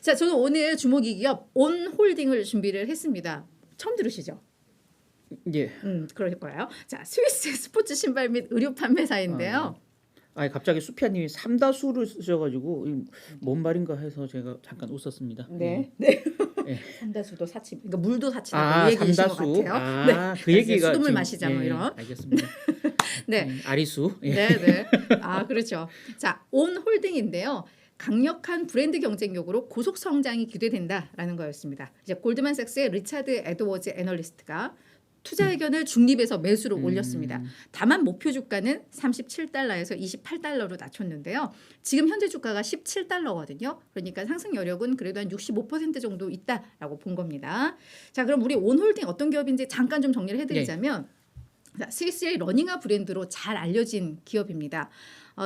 자, 저는 오늘 주목이 기업 온홀딩을 준비를 했습니다. 처음 들으시죠? 예. 그럴 거예요. 자, 스위스 스포츠 신발 및 의류 판매사인데요. 갑자기 수피아님이 삼다수를 쓰셔가지고 뭔 말인가 해서 제가 잠깐 웃었습니다. 네. 예. 삼다수도 사치, 그러니까 물도 사치다. 이 얘기이신 것 같아요. 그 얘기가 수돗물 지금, 마시자 뭐 이런. 알겠습니다. 네. 아리수. 예. 네. 그렇죠. 자, 온홀딩인데요. 강력한 브랜드 경쟁력으로 고속 성장이 기대된다라는 거였습니다. 이제 골드만삭스의 리차드 에드워즈 애널리스트가 투자 의견을 중립에서 매수로 올렸습니다. 다만 목표 주가는 37달러에서 28달러로 낮췄는데요. 지금 현재 주가가 17달러거든요. 그러니까 상승 여력은 그래도 한 65% 정도 있다라고 본 겁니다. 자, 그럼 우리 온홀딩 어떤 기업인지 잠깐 좀 정리를 해드리자면 자, 스위스의 러닝화 브랜드로 잘 알려진 기업입니다.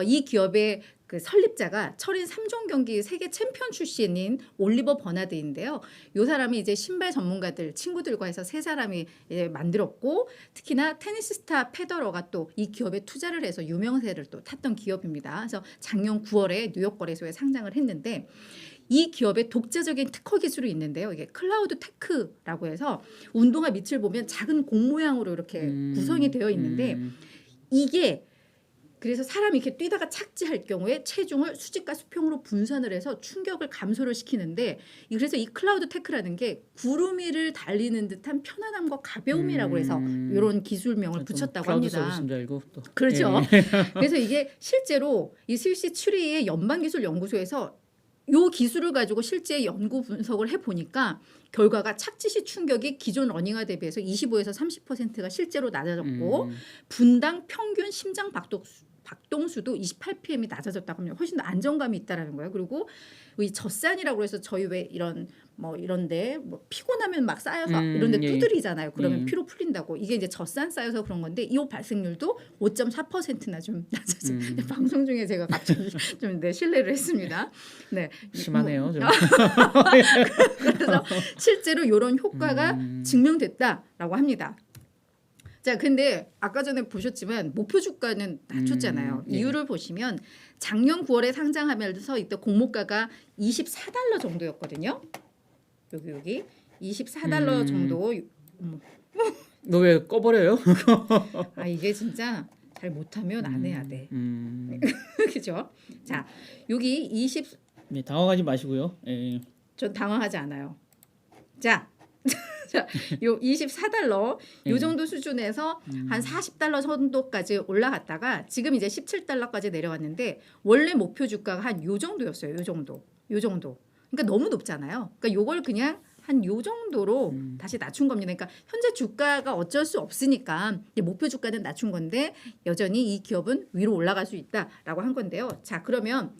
이 기업의 그 설립자가 철인 3종 경기 세계 챔피언 출신인 올리버 버나드인데요. 이 사람이 이제 신발 전문가들 친구들과 해서 세 사람이 이제 만들었고 특히나 테니스 스타 페더러가 또 이 기업에 투자를 해서 유명세를 또 탔던 기업입니다. 그래서 작년 9월에 뉴욕 거래소에 상장을 했는데 이 기업의 독자적인 특허 기술이 있는데요. 이게 클라우드 테크라고 해서 운동화 밑을 보면 작은 공 모양으로 이렇게 구성이 되어 있는데 이게 그래서 사람이 이렇게 뛰다가 착지할 경우에 체중을 수직과 수평으로 분산을 해서 충격을 감소를 시키는데 그래서 이 클라우드 테크라는 게 구름 위를 달리는 듯한 편안함과 가벼움이라고 해서 이런 기술명을 붙였다고 합니다. 클라우드 서비스인 줄 알고 또. 그렇죠. 그래서 이게 실제로 이 스위스 추리히의 연방기술연구소에서 요 기술을 가지고 실제 연구 분석을 해보니까 결과가 착지 시 충격이 기존 러닝화 대비해서 25에서 30%가 실제로 낮아졌고 분당 평균 심장 박동수도 28pm이 낮아졌다고 합니다. 훨씬 더 안정감이 있다라는 거예요. 그리고 이 젖산이라고 해서 저희 왜 이런 뭐 이런데 뭐 피곤하면 막 쌓여서 이런데 두드리잖아요. 그러면 피로 풀린다고. 이게 이제 젖산 쌓여서 그런 건데 이 발생률도 5.4%나 좀 낮아진. 방송 중에 제가 갑자기 좀 신뢰를 했습니다. 네. 심하네요. 그래서 실제로 이런 효과가 증명됐다라고 합니다. 자, 근데 아까 전에 보셨지만 목표 주가는 낮췄잖아요. 이유를 보시면 작년 9월에 상장하면서 이때 공모가가 24달러 정도였거든요. 여기 24달러 정도. 너 왜 꺼버려요? 이게 진짜 잘 못하면 안 해야 돼. 그죠? 자, 여기 네, 당황하지 마시고요. 예. 전 당황하지 않아요. 자, 요 24달러 요 정도 수준에서 한 40달러 정도까지 올라갔다가 지금 이제 17달러까지 내려왔는데 원래 목표 주가가 한 요 정도였어요. 요 정도. 그러니까 너무 높잖아요. 그러니까 요걸 그냥 한 요 정도로 다시 낮춘 겁니다. 그러니까 현재 주가가 어쩔 수 없으니까 목표 주가는 낮춘 건데 여전히 이 기업은 위로 올라갈 수 있다라고 한 건데요. 자, 그러면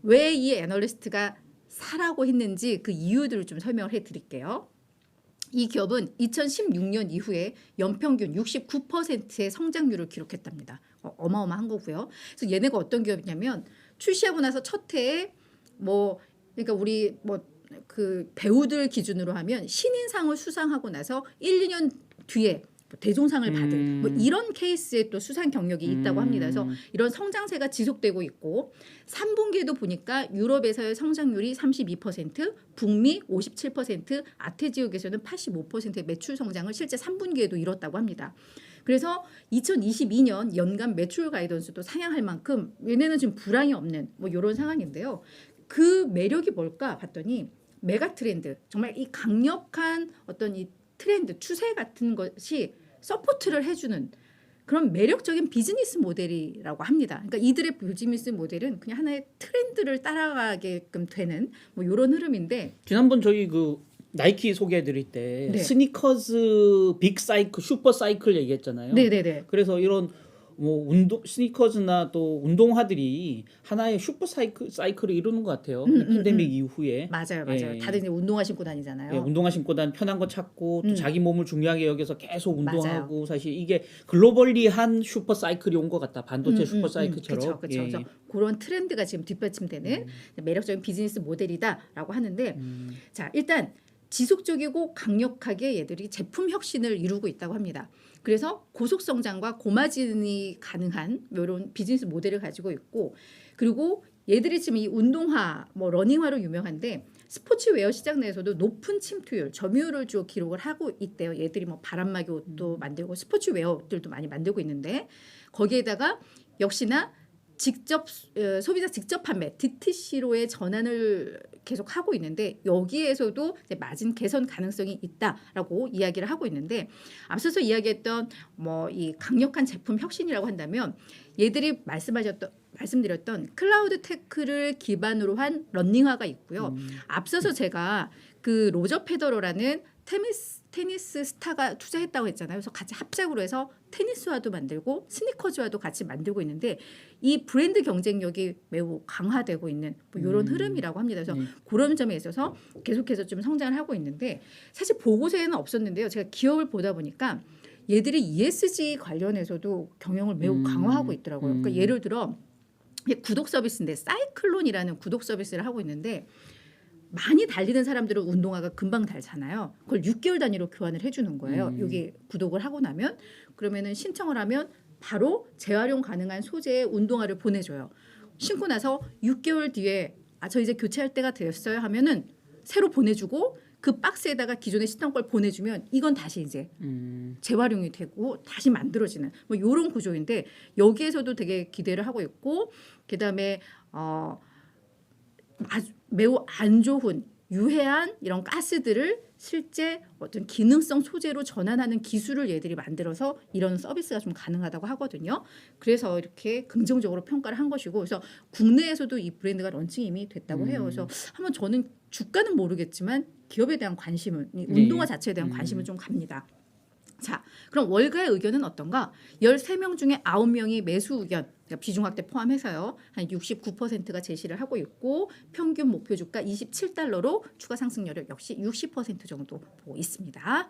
왜 이 애널리스트가 사라고 했는지 그 이유들을 좀 설명을 해드릴게요. 이 기업은 2016년 이후에 연평균 69%의 성장률을 기록했답니다. 어마어마한 거고요. 그래서 얘네가 어떤 기업이냐면 출시하고 나서 첫 해에 그러니까 우리 그 배우들 기준으로 하면 신인상을 수상하고 나서 1, 2년 뒤에 대종상을 받은 이런 케이스의 또 수상 경력이 있다고 합니다. 그래서 이런 성장세가 지속되고 있고 3분기에도 보니까 유럽에서의 성장률이 32%, 북미 57%, 아태 지역에서는 85%의 매출 성장을 실제 3분기에도 이뤘다고 합니다. 그래서 2022년 연간 매출 가이던스도 상향할 만큼 얘네는 지금 불황이 없는 이런 상황인데요. 그 매력이 뭘까 봤더니 메가 트렌드, 정말 이 강력한 어떤 이 트렌드, 추세 같은 것이 서포트를 해주는 그런 매력적인 비즈니스 모델이라고 합니다. 그러니까 이들의 비즈니스 모델은 그냥 하나의 트렌드를 따라가게끔 되는 이런 흐름인데 지난번 저희 그 나이키 소개해드릴 때 스니커즈 빅 사이클, 슈퍼 사이클 얘기했잖아요. 네네네. 그래서 이런 스니커즈나 또 운동화들이 하나의 슈퍼 사이클을 이루는 것 같아요. 팬데믹 이후에. 맞아요. 다들 이제 운동화 신고 다니잖아요. 예, 운동화 신고 편한 거 찾고 또 자기 몸을 중요하게 여겨서 계속 운동하고 사실 이게 글로벌리한 슈퍼 사이클이 온 것 같다. 반도체 슈퍼 사이클처럼. 그렇죠. 그래서 그런 트렌드가 지금 뒷받침되는 매력적인 비즈니스 모델이다라고 하는데 자, 일단 지속적이고 강력하게 얘들이 제품 혁신을 이루고 있다고 합니다. 그래서 고속 성장과 고마진이 가능한 이런 비즈니스 모델을 가지고 있고 그리고 얘들이 지금 이 운동화, 러닝화로 유명한데 스포츠웨어 시장 내에서도 높은 침투율, 점유율을 주 기록을 하고 있대요. 얘들이 뭐 바람막이 옷도 만들고 스포츠웨어 옷들도 많이 만들고 있는데 거기에다가 역시나 직접 소비자 직접 판매 DTC로의 전환을 계속 하고 있는데 여기에서도 이제 마진 개선 가능성이 있다라고 이야기를 하고 있는데 앞서서 이야기했던 뭐 이 강력한 제품 혁신이라고 한다면 얘들이 말씀드렸던 클라우드 테크를 기반으로 한 러닝화가 있고요. 앞서서 제가 그 로저 페더러라는 테니스 스타가 투자했다고 했잖아요. 그래서 같이 합작으로 해서 테니스화도 만들고 스니커즈화도 같이 만들고 있는데 이 브랜드 경쟁력이 매우 강화되고 있는 뭐 이런 흐름이라고 합니다. 그래서 그런 점에 있어서 계속해서 좀 성장을 하고 있는데 사실 보고서에는 없었는데요. 제가 기업을 보다 보니까 얘들이 ESG 관련해서도 경영을 매우 강화하고 있더라고요. 그러니까 예를 들어 구독 서비스인데 사이클론이라는 구독 서비스를 하고 있는데 많이 달리는 사람들은 운동화가 금방 달잖아요. 그걸 6개월 단위로 교환을 해주는 거예요. 여기 구독을 하고 나면 그러면은 신청을 하면 바로 재활용 가능한 소재의 운동화를 보내줘요. 신고 나서 6개월 뒤에 저 이제 교체할 때가 되었어요 하면은 새로 보내주고 그 박스에다가 기존에 신던 걸 보내주면 이건 다시 이제 재활용이 되고 다시 만들어지는 뭐 이런 구조인데 여기에서도 되게 기대를 하고 있고 그다음에 매우 안 좋은 유해한 이런 가스들을 실제 어떤 기능성 소재로 전환하는 기술을 얘들이 만들어서 이런 서비스가 좀 가능하다고 하거든요. 그래서 이렇게 긍정적으로 평가를 한 것이고 그래서 국내에서도 이 브랜드가 런칭이 이미 됐다고 해요. 그래서 한번 저는 주가는 모르겠지만 기업에 대한 관심은 운동화 자체에 대한 관심은 좀 갑니다. 자, 그럼 월가의 의견은 어떤가? 13명 중에 9명이 매수 의견, 그러니까 비중 확대 포함해서요. 한 69%가 제시를 하고 있고 평균 목표 주가 $27로 추가 상승률을 역시 60% 정도 보고 있습니다.